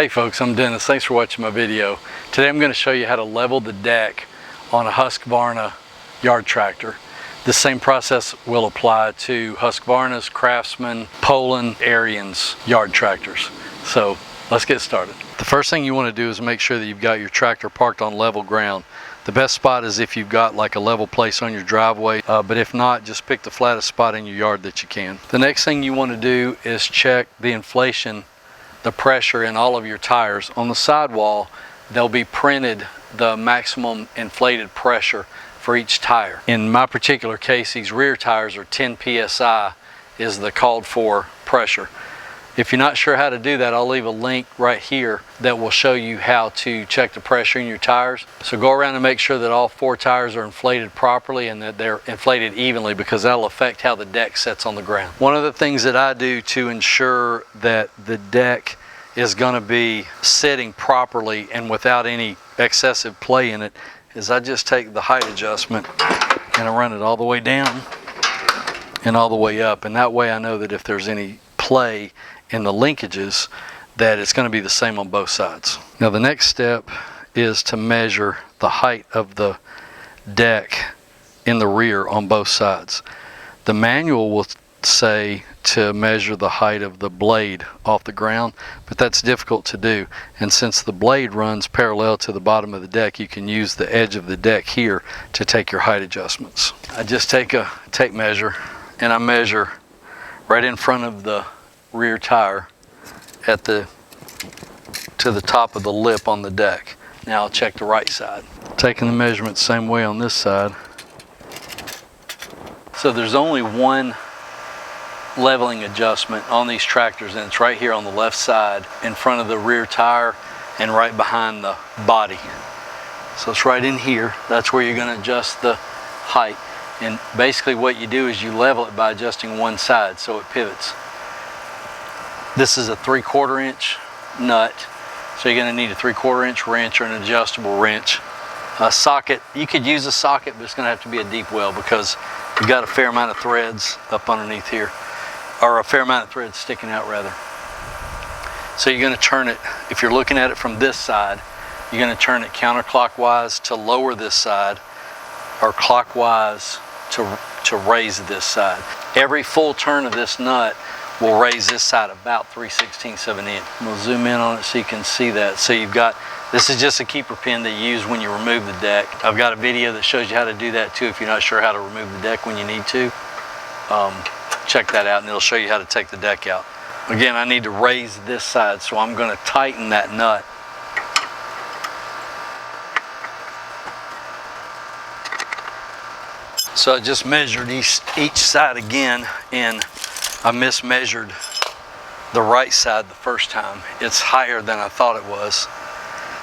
Hey folks, I'm Dennis. Thanks for watching my video. Today I'm going to show you how to level the deck on a Husqvarna yard tractor. The same process will apply to Husqvarna's, Craftsman, Poland, Ariens yard tractors. So let's get started. The first thing you want to do is make sure that you've got your tractor parked on level ground. The best spot is if you've got like a level place on your driveway, but if not, just pick the flattest spot in your yard that you can. The next thing you want to do is check the inflation, the pressure in all of your tires. On the sidewall, they'll be printed the maximum inflated pressure for each tire. In my particular case, these rear tires are 10 psi is the called for pressure. If you're not sure how to do that, I'll leave a link right here that will show you how to check the pressure in your tires. So go around and make sure that all 4 tires are inflated properly and that they're inflated evenly, because that'll affect how the deck sets on the ground. One of the things that I do to ensure that the deck is going to be sitting properly and without any excessive play in it is I just take the height adjustment and I run it all the way down and all the way up, and that way I know that if there's any play in the linkages, that it's going to be the same on both sides. Now the next step is to measure the height of the deck in the rear on both sides. The manual will say to measure the height of the blade off the ground, but that's difficult to do, and since the blade runs parallel to the bottom of the deck, you can use the edge of the deck here to take your height adjustments. I just take a tape measure and I measure right in front of the rear tire at to the top of the lip on the deck. Now I'll check the right side. Taking the measurement same way on this side. So there's only one leveling adjustment on these tractors, and it's right here on the left side in front of the rear tire and right behind the body. So it's right in here. That's where you're going to adjust the height, and basically what you do is you level it by adjusting one side so it pivots. This is a 3/4 inch nut, so you're going to need a 3/4 inch wrench or an adjustable wrench. A socket, you could use a socket, but it's going to have to be a deep well because you've got a fair amount of threads up underneath here, or a fair amount of threads sticking out rather. So you're going to turn it, if you're looking at it from this side, you're going to turn it counterclockwise to lower this side, or clockwise to raise this side. Every full turn of this nut will raise this side about 3/16 of an inch. We'll zoom in on it so you can see that. So you've got, this is just a keeper pin that you use when you remove the deck. I've got a video that shows you how to do that too if you're not sure how to remove the deck when you need to. Check that out and it'll show you how to take the deck out. Again, I need to raise this side, so I'm going to tighten that nut. So I just measured each side again, and I mismeasured the right side the first time. It's higher than I thought it was.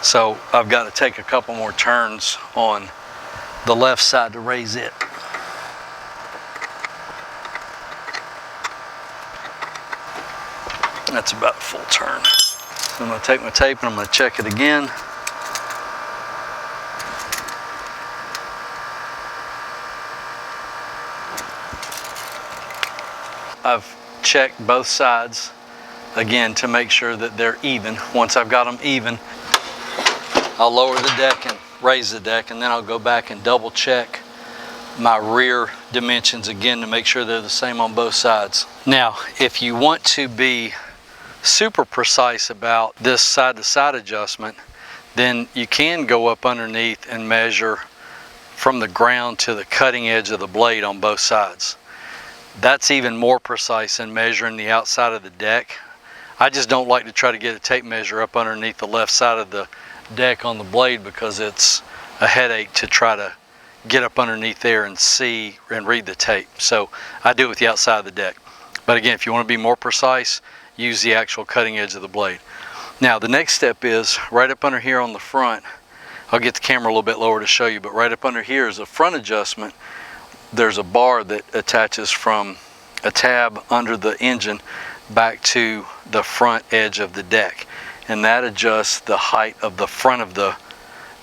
So I've got to take a couple more turns on the left side to raise it. That's about a full turn. So I'm going to take my tape and I'm going to check it again. I've checked both sides again to make sure that they're even. Once I've got them even, I'll lower the deck and raise the deck, and then I'll go back and double check my rear dimensions again to make sure they're the same on both sides. Now, if you want to be super precise about this side-to-side adjustment, then you can go up underneath and measure from the ground to the cutting edge of the blade on both sides. That's even more precise than measuring the outside of the deck. I just don't like to try to get a tape measure up underneath the left side of the deck on the blade because it's a headache to try to get up underneath there and see and read the tape. So I do it with the outside of the deck. But again, if you want to be more precise, use the actual cutting edge of the blade. Now the next step is right up under here on the front. I'll get the camera a little bit lower to show you, but right up under here is a front adjustment. There's a bar that attaches from a tab under the engine back to the front edge of the deck, and that adjusts the height of the front of the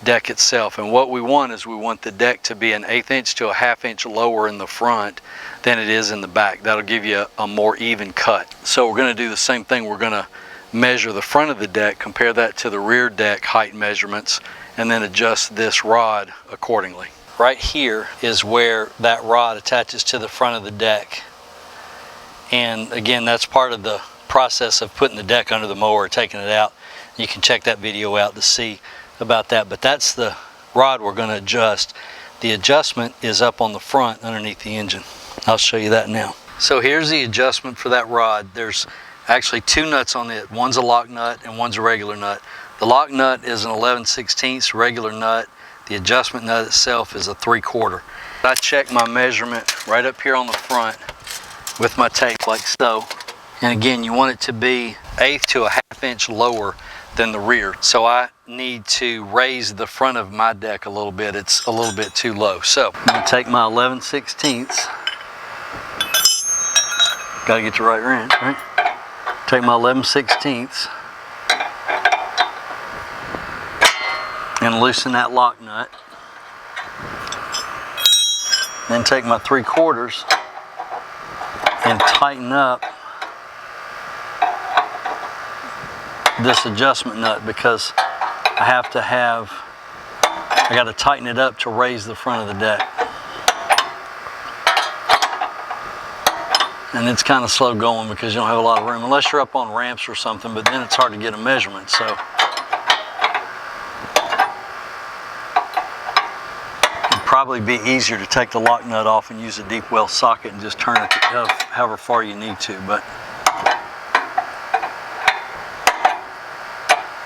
deck itself. And what we want is we want the deck to be an 1/8 inch to a 1/2 inch lower in the front than it is in the back. That'll give you a more even cut. So we're going to do the same thing. We're going to measure the front of the deck, compare that to the rear deck height measurements, and then adjust this rod accordingly. Right here is where that rod attaches to the front of the deck. And again, that's part of the process of putting the deck under the mower, taking it out. You can check that video out to see about that, but that's the rod we're going to adjust. The adjustment is up on the front underneath the engine. I'll show you that now. So here's the adjustment for that rod. There's actually two nuts on it. One's a lock nut and one's a regular nut. The lock nut is an 11/16 regular nut. The adjustment nut itself is a 3/4. I check my measurement right up here on the front with my tape like so. And again, you want it to be 1/8 to 1/2 inch lower than the rear. So I need to raise the front of my deck a little bit. It's a little bit too low. So I'm going to take my 11/16. Got to get the right wrench, right? Take my 11/16 and loosen that lock nut. Then take my 3/4 and tighten up this adjustment nut, because I got to tighten it up to raise the front of the deck. And it's kind of slow going because you don't have a lot of room, unless you're up on ramps or something, but then it's hard to get a measurement. So it'd probably be easier to take the lock nut off and use a deep well socket and just turn it however far you need to, but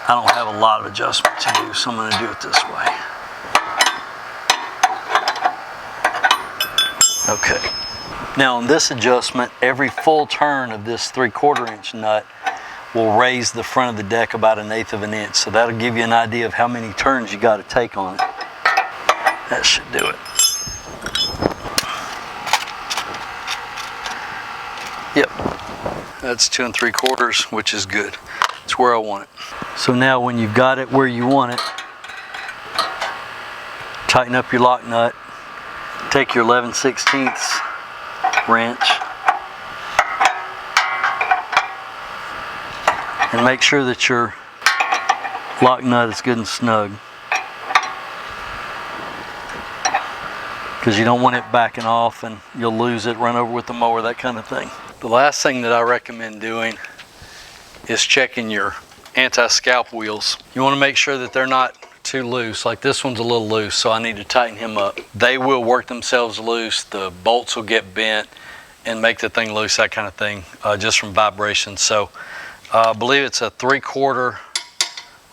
I don't have a lot of adjustment to do, so I'm going to do it this way. Okay. Now on this adjustment, every full turn of this 3/4 inch nut will raise the front of the deck about 1/8 of an inch. So that'll give you an idea of how many turns you got to take on it. That should do it. Yep, that's 2 3/4, which is good. It's where I want it. So now when you've got it where you want it, tighten up your lock nut, take your 11/16 wrench, and make sure that your lock nut is good and snug, because you don't want it backing off and you'll lose it, run over with the mower, that kind of thing. The last thing that I recommend doing is checking your anti-scalp wheels. You want to make sure that they're not too loose. Like this one's a little loose, so I need to tighten him up. They will work themselves loose, the bolts will get bent and make the thing loose, that kind of thing, just from vibration. So I believe it's a 3/4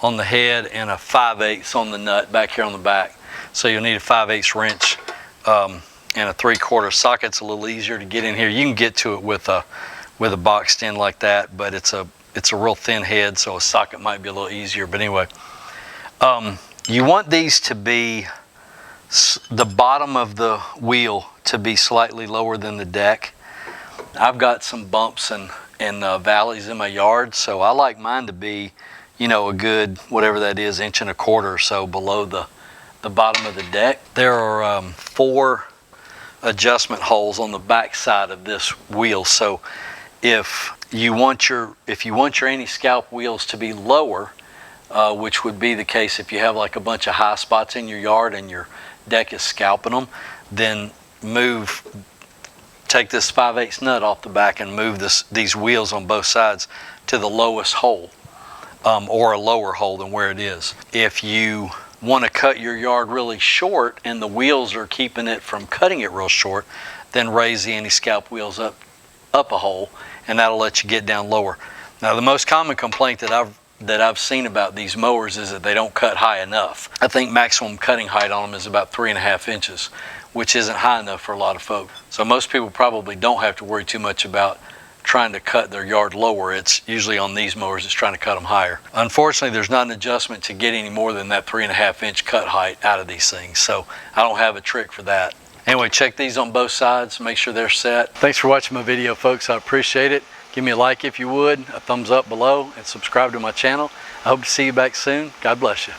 on the head and a 5/8 on the nut back here on the back. So you'll need a 5/8 wrench and a 3/4 socket's a little easier to get in here. You can get to it with a boxed in like that, but it's a real thin head, so a socket might be a little easier. But anyway, you want these to be, the bottom of the wheel to be slightly lower than the deck. I've got some bumps and valleys in my yard, so I like mine to be, you know, a good, whatever that is, 1 1/4 or so below the bottom of the deck. There are 4 adjustment holes on the back side of this wheel. So if you want your anti-scalp wheels to be lower, which would be the case if you have like a bunch of high spots in your yard and your deck is scalping them, then take this 5/8 nut off the back and move these wheels on both sides to the lowest hole, or a lower hole than where it is. If you want to cut your yard really short and the wheels are keeping it from cutting it real short, then raise the anti-scalp wheels up a hole, and that'll let you get down lower. Now the most common complaint that I've seen about these mowers is that they don't cut high enough. I think maximum cutting height on them is about 3.5 inches, which isn't high enough for a lot of folks. So most people probably don't have to worry too much about trying to cut their yard lower. It's usually on these mowers, it's trying to cut them higher. Unfortunately, there's not an adjustment to get any more than that 3.5 inch cut height out of these things. So I don't have a trick for that. Anyway, check these on both sides, make sure they're set. Thanks for watching my video, folks. I appreciate it. Give me a like if you would, a thumbs up below, and subscribe to my channel. I hope to see you back soon. God bless you.